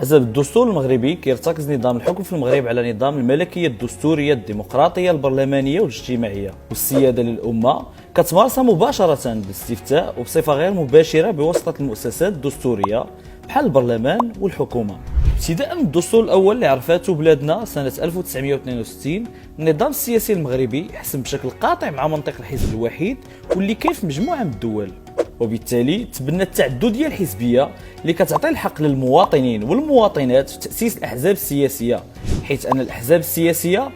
حسب الدستور المغربي كيرتكز نظام الحكم في المغرب على نظام الملكية الدستورية الديمقراطية البرلمانية والاجتماعية، والسيادة للأمة كتمارسها مباشرة بالاستفتاء وبصفة غير مباشرة بواسطة المؤسسات الدستورية بحال البرلمان والحكومة. ابتداء من الدستور الأول اللي عرفاته بلادنا سنة 1962، النظام السياسي المغربي حسم بشكل قاطع مع منطق الحزب الوحيد واللي كاين في مجموعة من الدول، وبالتالي تبنى التعددية الحزبية اللي كتعطي الحق للمواطنين والمواطنات في تأسيس الأحزاب السياسية، حيث أن الأحزاب السياسية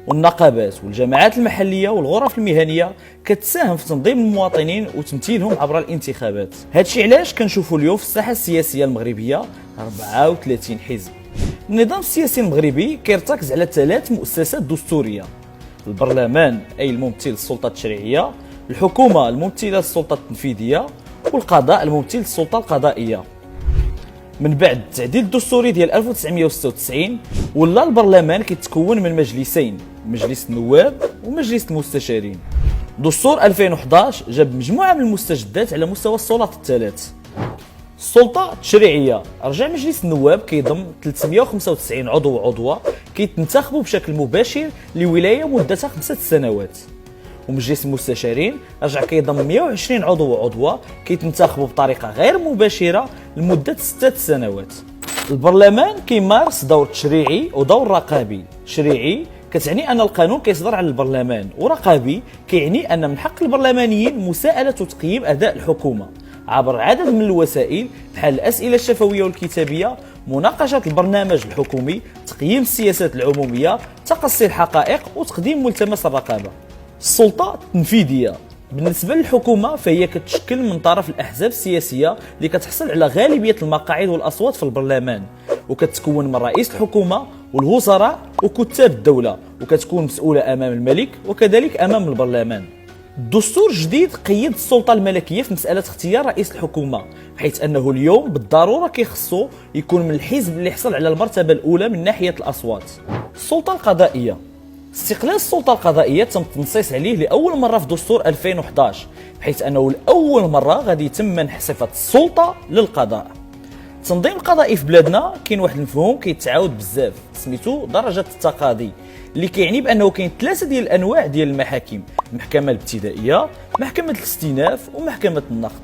والنقابات والجماعات المحلية والغرف المهنية كتساهم في تنظيم المواطنين وتمثيلهم عبر الانتخابات. هادشي علاش كنشوفوا اليوم في الساحة السياسية المغربية 34 حزب. النظام السياسي المغربي كيرتكز على 3 مؤسسات دستورية: البرلمان أي الممثل للسلطة التشريعية، الحكومة الممثلة للسلطة التنفيذية، والقضاء الممثل للسلطة القضائية. من بعد التعديل الدستوري ديال 1996 ولا البرلمان كيتكون من مجلسين، مجلس النواب ومجلس المستشارين. دستور 2011 جاب مجموعة من المستجدات على مستوى السلطات الثلاث. السلطة التشريعية رجع مجلس النواب كيضم 395 عضو وعضوة كيتنتخبوا بشكل مباشر لولاية مدتها 5 سنوات. ومجلس المستشارين رجع كيضم 120 عضو وعضوة كيتنتخبوا بطريقة غير مباشرة لمدة 6 سنوات. البرلمان كيمارس دور تشريعي ودور رقابي. تشريعي كتعني أن القانون كيصدر على البرلمان، ورقابي كيعني أن من حق البرلمانيين مساءلة وتقييم أداء الحكومة عبر عدد من الوسائل بحال الأسئلة الشفوية والكتابية، مناقشة البرنامج الحكومي، تقييم السياسات العمومية، تقصي الحقائق وتقديم ملتمس الرقابة. السلطة التنفيذية بالنسبة للحكومة فهي كتشكل من طرف الأحزاب السياسية اللي كتحصل على غالبية المقاعد والأصوات في البرلمان، وكتكون من رئيس الحكومة والوزراء وكتاب الدولة، وكتكون مسؤولة أمام الملك وكذلك أمام البرلمان. الدستور الجديد قيد السلطة الملكية في مسألة اختيار رئيس الحكومة، حيث أنه اليوم بالضرورة كيخصو يكون من الحزب اللي حصل على المرتبة الأولى من ناحية الأصوات. السلطة القضائية استقلال السلطة القضائية تم التنصيص عليه لأول مرة في دستور 2011، بحيث أنه لأول مرة غادي يتم منح صفة السلطة للقضاء. التنظيم القضائي في بلادنا كاين واحد المفهوم كيتعاود بزاف سميتو درجة التقاضي، اللي كيعني بأنه كاين 3 ديال الأنواع ديال المحاكم: المحكمة الابتدائية، محكمة الاستئناف ومحكمة النقد.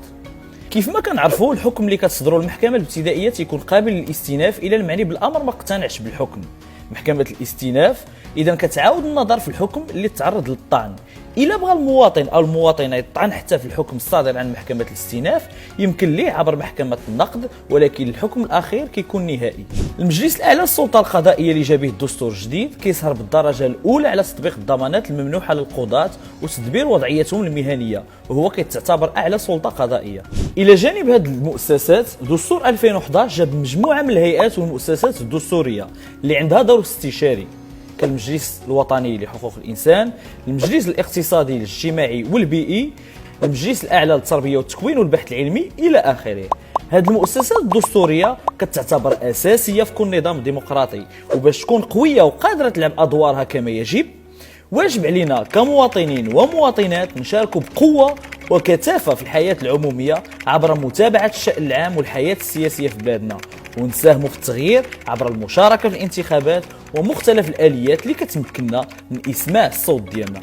كيف ما كنعرفوا الحكم اللي كتصدروا المحكمة الابتدائية تيكون قابل للاستئناف إلى المعني بالأمر ما اقتنعش بالحكم. محكمة الاستئناف إذا كتعاود النظر في الحكم اللي تعرض للطعن. إلا بغى المواطن أو المواطنة يطعن حتى في الحكم الصادر عن محكمة الاستئناف يمكن ليه عبر محكمة النقد، ولكن الحكم الأخير كيكون نهائي. المجلس الأعلى للسلطة القضائية اللي جابه الدستور الجديد كيسهر بالدرجة الأولى على تطبيق الضمانات الممنوحة للقضاة وتدبير وضعيتهم المهنية، وهو كيتعتبر أعلى سلطة قضائية. إلى جانب هذه المؤسسات، دستور 2011 جاب مجموعة من الهيئات والمؤسسات الدستورية اللي عندها دور استشاري، كالمجلس الوطني لحقوق الإنسان، المجلس الاقتصادي الاجتماعي والبيئي، المجلس الأعلى للتربية والتكوين والبحث العلمي إلى آخره. هذه المؤسسات الدستورية كتعتبر أساسية في كل نظام ديمقراطي، وباش تكون قوية وقادرة تلعب أدوارها كما يجب واجب علينا كمواطنين ومواطنات نشاركوا بقوة وكثافة في الحياة العمومية عبر متابعة الشأن العام والحياة السياسية في بلادنا، ونساهموا في التغيير عبر المشاركة في الانتخابات ومختلف الآليات اللي كتمكننا من إسماع الصوت ديالنا.